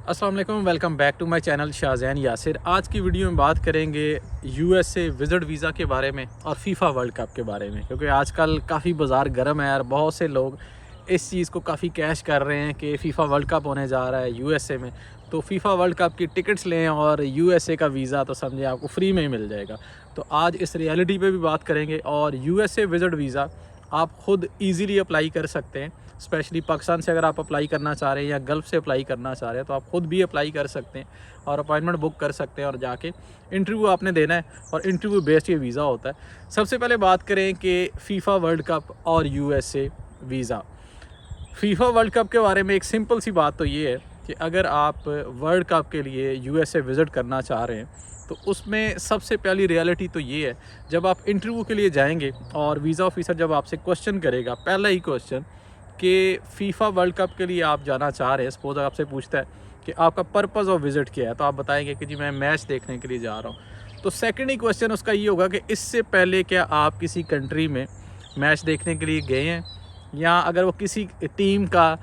अस्सलाम वालेकुम, welcome back to my channel Shahzain Yasir. आज की वीडियो में बात करेंगे यूएसए विज़िट वीज़ा के बारे में और फीफा वर्ल्ड कप के बारे में, क्योंकि आजकल काफ़ी बाज़ार गर्म है और बहुत से लोग इस चीज़ को काफ़ी कैश कर रहे हैं कि फ़ीफ़ा वर्ल्ड कप होने जा रहा है यूएसए में, तो फ़ीफ़ा वर्ल्ड कप की टिकट्स लें और यूएसए का वीज़ा तो समझे आपको फ्री में ही मिल जाएगा। तो आज इस रियलिटी पे भी बात करेंगे और यूएसए विज़िट वीज़ा आप ख़ुद ईज़िली अप्लाई कर सकते हैं। स्पेशली पाकिस्तान से अगर आप अप्लाई करना चाह रहे हैं या गल्फ़ से अप्लाई करना चाह रहे हैं तो आप ख़ुद भी अप्लाई कर सकते हैं और अपॉइंटमेंट बुक कर सकते हैं और जाके इंटरव्यू आपने देना है और इंटरव्यू बेस्ड ये वीज़ा होता है। सबसे पहले बात करें कि फ़ीफ़ा वर्ल्ड कप और USA visa. FIFA world cup के बारे में एक सिंपल सी बात तो ये है कि अगर आप वर्ल्ड कप के लिए यूएसए विज़िट करना चाह रहे हैं तो उसमें सबसे पहली रियलिटी तो ये है, जब आप इंटरव्यू के लिए जाएंगे और वीज़ा ऑफिसर जब आपसे क्वेश्चन करेगा, पहला ही क्वेश्चन कि फ़ीफ़ा वर्ल्ड कप के लिए आप जाना चाह रहे हैं, सपोज आपसे पूछता है कि आपका पर्पज़ ऑफ विज़िट क्या है, तो आप बताएंगे कि जी मैं मैच देखने के लिए जा रहा हूँ। तो सेकंड ही क्वेश्चन उसका ये होगा कि इससे पहले क्या आप किसी कंट्री में मैच देखने के लिए गए हैं, या अगर वो किसी टीम का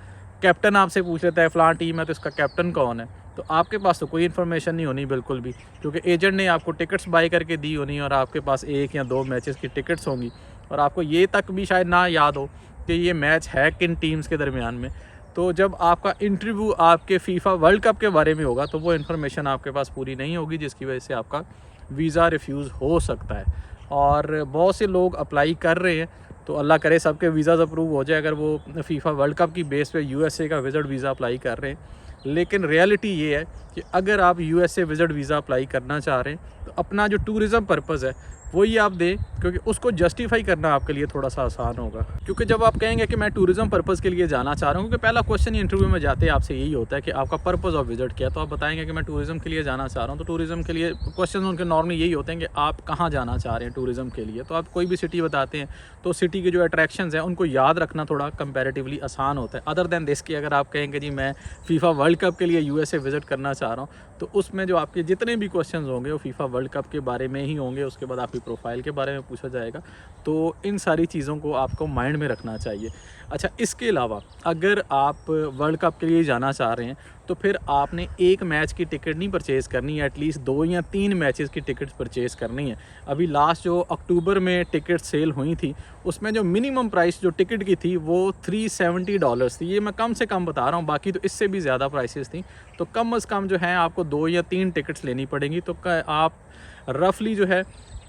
कैप्टन आपसे पूछ लेता है फ़लाँ टीम है तो इसका कैप्टन कौन है, तो आपके पास तो कोई इन्फॉर्मेशन नहीं होनी बिल्कुल भी, क्योंकि एजेंट ने आपको टिकट्स बाई करके दी होनी और आपके पास 1 या 2 मैचेस की टिकट्स होंगी और आपको ये तक भी शायद ना याद हो कि ये मैच है किन टीम्स के दरमियान में। तो जब आपका इंटरव्यू आपके फ़ीफ़ा वर्ल्ड कप के बारे में होगा तो वो इन्फॉर्मेशन आपके पास पूरी नहीं होगी, जिसकी वजह से आपका वीज़ा रिफ्यूज़ हो सकता है। और बहुत से लोग अप्लाई कर रहे हैं, तो अल्लाह करे सबके वीज़ाज़ अप्रूव हो जाए अगर वो फ़ीफ़ा वर्ल्ड कप की बेस पे यूएसए का विज़िट वीज़ा अप्लाई कर रहे हैं। लेकिन रियलिटी ये है कि अगर आप यूएसए विज़िट वीज़ा अप्लाई करना चाह रहे हैं तो अपना जो टूरिज़म पर्पज़ है वही आप दें, क्योंकि उसको जस्टिफाई करना आपके लिए थोड़ा सा आसान होगा। क्योंकि जब आप कहेंगे कि मैं टूरिज़म पर्पज़ के लिए जाना चाह रहा हूँ, क्योंकि पहला क्वेश्चन ही इंटरव्यू में जाते हैं आपसे यही होता है कि आपका पर्पज़ ऑफ विज़िट क्या है, तो आप बताएंगे कि मैं टूरिज़म के लिए जाना चाह रहा हूँ। तो टूरिज़म के लिए क्वेश्चन उनके नॉर्मली यही होते हैं कि आप कहाँ जाना चाह रहे हैं टूरिज़म के लिए, तो आप कोई भी सिटी बताते हैं तो सिटी के जो अट्रैक्शंस हैं उनको याद रखना थोड़ा कंपैरेटिवली आसान होता है। अदर दैन दिस कि अगर आप कहेंगे जी मैं फ़ीफ़ा वर्ल्ड कप के लिए यूएसए विज़िट करना चाह रहा हूँ, तो उसमें जो आपके जितने भी क्वेश्चंस होंगे वो फ़ीफ़ा वर्ल्ड कप के बारे में ही होंगे। उसके बाद आपकी प्रोफाइल के बारे में पूछा जाएगा, तो इन सारी चीज़ों को आपको माइंड में रखना चाहिए। अच्छा, इसके अलावा अगर आप वर्ल्ड कप के लिए जाना चाह रहे हैं तो फिर आपने एक मैच की टिकट नहीं परचेज़ करनी है, एटलीस्ट 2 या 3 मैचेस की टिकट परचेज़ करनी है। अभी लास्ट जो अक्टूबर में टिकट सेल हुई थी उसमें जो मिनिमम प्राइस जो टिकट की थी वो $370 थी। ये मैं कम से कम बता रहा हूँ, बाकी तो इससे भी ज़्यादा प्राइसेस थी। तो कम से कम जो है आपको 2 या 3 टिकट्स लेनी पड़ेंगी। तो आप रफली जो है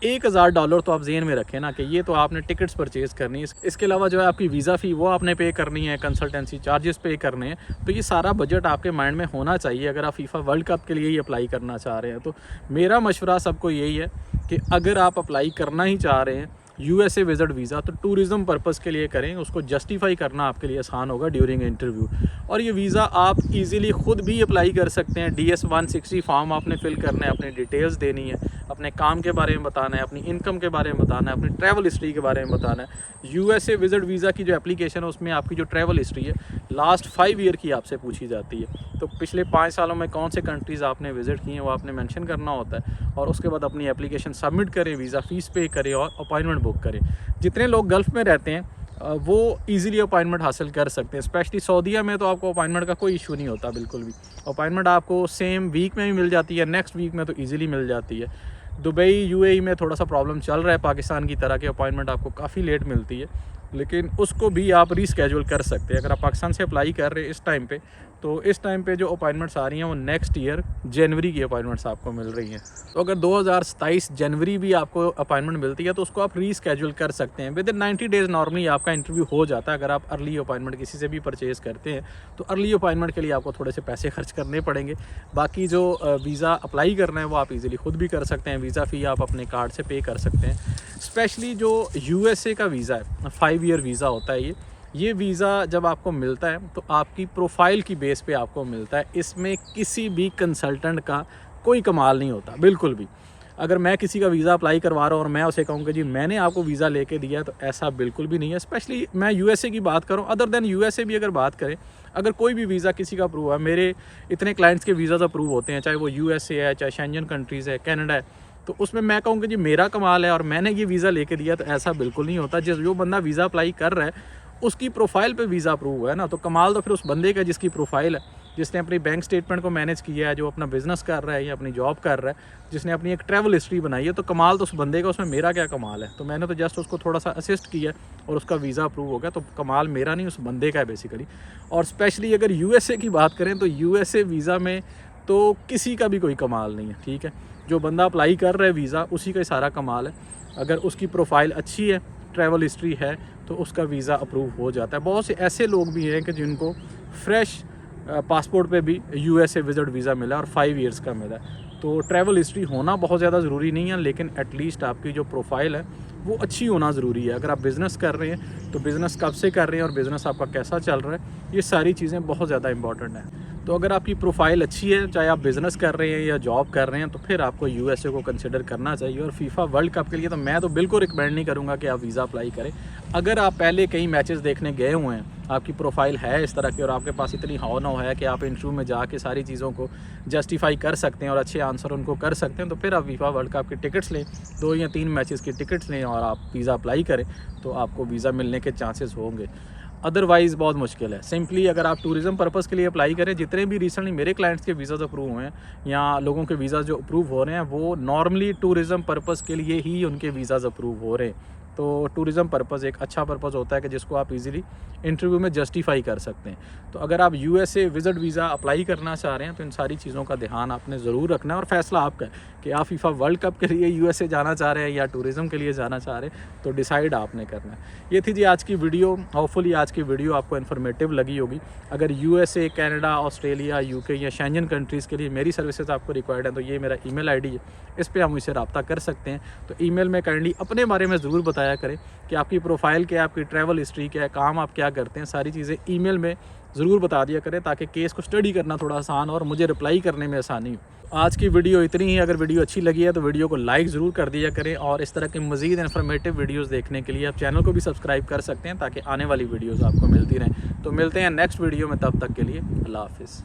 $1000 तो आप ज़हन में रखें ना कि ये तो आपने टिकट्स परचेज़ करनी है। इसके अलावा जो है आपकी वीज़ा फ़ी वो आपने पे करनी है, कंसल्टेंसी चार्जेस पे करने हैं। तो ये सारा बजट आपके माइंड में होना चाहिए अगर आप फ़ीफ़ा वर्ल्ड कप के लिए ही अप्लाई करना चाह रहे हैं। तो मेरा मशवरा सबको यही है कि अगर आप अप्लाई करना ही चाह रहे हैं यूएसए विज़िट वीज़ा तो टूरिज़म पर्पज़ के लिए करें, उसको जस्टिफाई करना आपके लिए आसान होगा ड्यूरिंग इंटरव्यू। और ये वीज़ा आप इजीली ख़ुद भी अप्लाई कर सकते हैं। DS-160 फॉर्म आपने फिल करना है, अपनी डिटेल्स देनी है, अपने काम के बारे में बताना है, अपनी इनकम के बारे में बताना है, अपनी ट्रैवल हिस्ट्री के बारे में बताना है। यूएसए विज़िट वीज़ा की जो एप्लीकेशन है उसमें आपकी जो ट्रैवल हिस्ट्री है लास्ट 5 ईयर की आपसे पूछी जाती है। तो पिछले 5 सालों में कौन से कंट्रीज़ आपने विज़िट किए हैं वो आपने मेंशन करना होता है। और उसके बाद अपनी एप्लीकेशन सबमिट करें, वीज़ा फ़ीस पे करें और अपॉइंटमेंट बुक करें। जितने लोग गल्फ़ में रहते हैं वो इजीली अपॉइंटमेंट हासिल कर सकते हैं। स्पेशली सऊदीया में तो आपको अपॉइंटमेंट का कोई इशू नहीं होता बिल्कुल भी। अपॉइंटमेंट आपको सेम वीक में भी मिल जाती है, नेक्स्ट वीक में तो इजीली मिल जाती है। दुबई यूएई में थोड़ा सा प्रॉब्लम चल रहा है पाकिस्तान की तरह, कि अपॉइंटमेंट आपको काफ़ी लेट मिलती है, लेकिन उसको भी आप रीस्केड्यूल कर सकते हैं। अगर आप पाकिस्तान से अप्लाई कर रहे हैं इस टाइम पे, तो इस टाइम पे जो अपॉइंटमेंट्स आ रही हैं वो नेक्स्ट ईयर जनवरी की अपॉइंटमेंट्स आपको मिल रही हैं। तो अगर 2027 जनवरी भी आपको अपॉइंटमेंट मिलती है तो उसको आप रीस्केड्यूल कर सकते हैं। विद इन 90 डेज़ नॉर्मली आपका इंटरव्यू हो जाता है। अगर आप अर्ली अपॉइंटमेंट किसी से भी परचेज़ करते हैं तो अर्ली अपॉइंटमेंट के लिए आपको थोड़े से पैसे खर्च करने पड़ेंगे। बाकी जो वीज़ा अप्लाई करना है वो आप इजीली खुद भी कर सकते हैं। वीज़ा फ़ी आप अपने कार्ड से पे कर सकते हैं। स्पेशली जो यूएसए का वीज़ा है 5 ईयर वीज़ा होता है ये वीज़ा जब आपको मिलता है तो आपकी प्रोफाइल की बेस पे आपको मिलता है। इसमें किसी भी कंसल्टेंट का कोई कमाल नहीं होता बिल्कुल भी। अगर मैं किसी का वीज़ा अप्लाई करवा रहा हूँ और मैं उसे कहूँ कि जी मैंने आपको वीज़ा लेके दिया, तो ऐसा बिल्कुल भी नहीं है। स्पेशली मैं यूएसए की बात करूँ, अदर देन यूएसए भी अगर बात करें, अगर कोई भी वीज़ा किसी का अप्रूव है, मेरे इतने क्लाइंट्स के वीज़ाज़ अप्रूव होते हैं, चाहे वो यूएसए है, चाहे शेंजन कंट्रीज़ है, कनाडा है, तो उसमें मैं कहूँ कि जी मेरा कमाल है और मैंने ये वीज़ा लेके दिया, तो ऐसा बिल्कुल नहीं होता। जो बंदा वीज़ा अप्लाई कर रहा है उसकी प्रोफाइल पे वीज़ा अप्रूव हुआ है ना, तो कमाल तो फिर उस बंदे का जिसकी प्रोफाइल है। जिसने अपनी बैंक स्टेटमेंट को मैनेज किया है, जो अपना बिजनेस कर रहा है या अपनी जॉब कर रहा है, जिसने अपनी एक ट्रैवल हिस्ट्री बनाई है, तो कमाल तो उस बंदे का, उसमें मेरा क्या कमाल है। तो मैंने तो जस्ट उसको थोड़ा सा असिस्ट किया और उसका वीज़ा अप्रूव हो गया, तो कमाल मेरा नहीं उस बंदे का है बेसिकली। और स्पेशली अगर यूएसए की बात करें तो यूएसए वीज़ा में तो किसी का भी कोई कमाल नहीं है, ठीक है। जो बंदा अप्लाई कर रहा है वीज़ा, उसी का सारा कमाल है। अगर उसकी प्रोफाइल अच्छी है, ट्रैवल हिस्ट्री है, तो उसका वीज़ा अप्रूव हो जाता है। बहुत से ऐसे लोग भी हैं कि जिनको फ्रेश पासपोर्ट पे भी यूएसए विजिट वीज़ा मिला और 5 ईयर्स का मिला। तो ट्रैवल हिस्ट्री होना बहुत ज़्यादा ज़रूरी नहीं है, लेकिन एटलीस्ट आपकी जो प्रोफाइल है वो अच्छी होना ज़रूरी है। अगर आप बिज़नेस कर रहे हैं तो बिज़नेस कब से कर रहे हैं और बिज़नेस आपका कैसा चल रहा है, ये सारी चीज़ें बहुत ज़्यादा इंपॉर्टेंट हैं। तो अगर आपकी प्रोफाइल अच्छी है, चाहे आप बिज़नेस कर रहे हैं या जॉब कर रहे हैं, तो फिर आपको यूएसए को कंसिडर करना चाहिए। और फीफा वर्ल्ड कप के लिए तो मैं तो बिल्कुल रिकमेंड नहीं करूँगा कि आप वीज़ा अप्लाई करें। अगर आप पहले कई मैचेस देखने गए हुए हैं, आपकी प्रोफाइल है इस तरह की और आपके पास इतनी हौनौ है कि आप इंटरव्यू में जाके सारी चीज़ों को जस्टिफाई कर सकते हैं और अच्छे आंसर उनको कर सकते हैं, तो फिर आप फीफा वर्ल्ड कप की टिकट्स लें, 2 या 3 मैचेस की टिकट्स लें और आप वीज़ा अप्लाई करें, तो आपको वीज़ा मिलने के चांसेस होंगे। अदरवाइज़ बहुत मुश्किल है। सिंपली अगर आप टूरिज़म पर्पज़ के लिए अप्लाई करें, जितने भी रिसेंटली मेरे क्लाइंट्स के वीज़ाज़ अप्रूव हुए हैं या लोगों के वीज़ा जो अप्रूव हो रहे हैं, वो नॉर्मली टूरिज़म पर्पज़ के लिए ही उनके वीज़ाज़ अप्रूव हो रहे हैं। तो टूरिज़म पर्पज़ एक अच्छा पर्पज़ होता है कि जिसको आप इजीली इंटरव्यू में जस्टिफाई कर सकते हैं। तो अगर आप यूएसए विजिट वीज़ा अप्लाई करना चाह रहे हैं तो इन सारी चीज़ों का ध्यान आपने ज़रूर रखना है और फैसला आपका है कि आप फीफा वर्ल्ड कप के लिए यूएसए जाना चाह रहे हैं या टूरिज़म के लिए जाना चाह रहे हैं, तो डिसाइड आपने करना है। ये थी जी आज की वीडियो। होपफुली आज की वीडियो आपको इन्फॉर्मेटिव लगी होगी। अगर यूएसए, कनाडा, ऑस्ट्रेलिया, यूके या शेंजन कंट्रीज़ के लिए मेरी सर्विसेज आपको रिक्वायर्ड है, तो ये मेरा ईमेल आईडी है, इस पर आप मुझसे रब्ता कर सकते हैं। तो ईमेल में काइंडली अपने बारे में ज़रूर बताया करें कि आपकी प्रोफाइल क्या है, आपकी ट्रैवल हिस्ट्री क्या है, काम आप क्या करते हैं, सारी चीज़ें ईमेल में ज़रूर बता दिया करें ताकि केस को स्टडी करना थोड़ा आसान और मुझे रिप्लाई करने में आसानी हो। आज की वीडियो इतनी ही। अगर वीडियो अच्छी लगी है तो वीडियो को लाइक ज़रूर कर दिया करें और इस तरह के मज़ीद इन्फॉर्मेटिव वीडियोस देखने के लिए आप चैनल को भी सब्सक्राइब कर सकते हैं ताकि आने वाली वीडियोस आपको मिलती रहें। तो मिलते हैं नेक्स्ट वीडियो में, तब तक के लिए अल्लाह हाफ़िज़।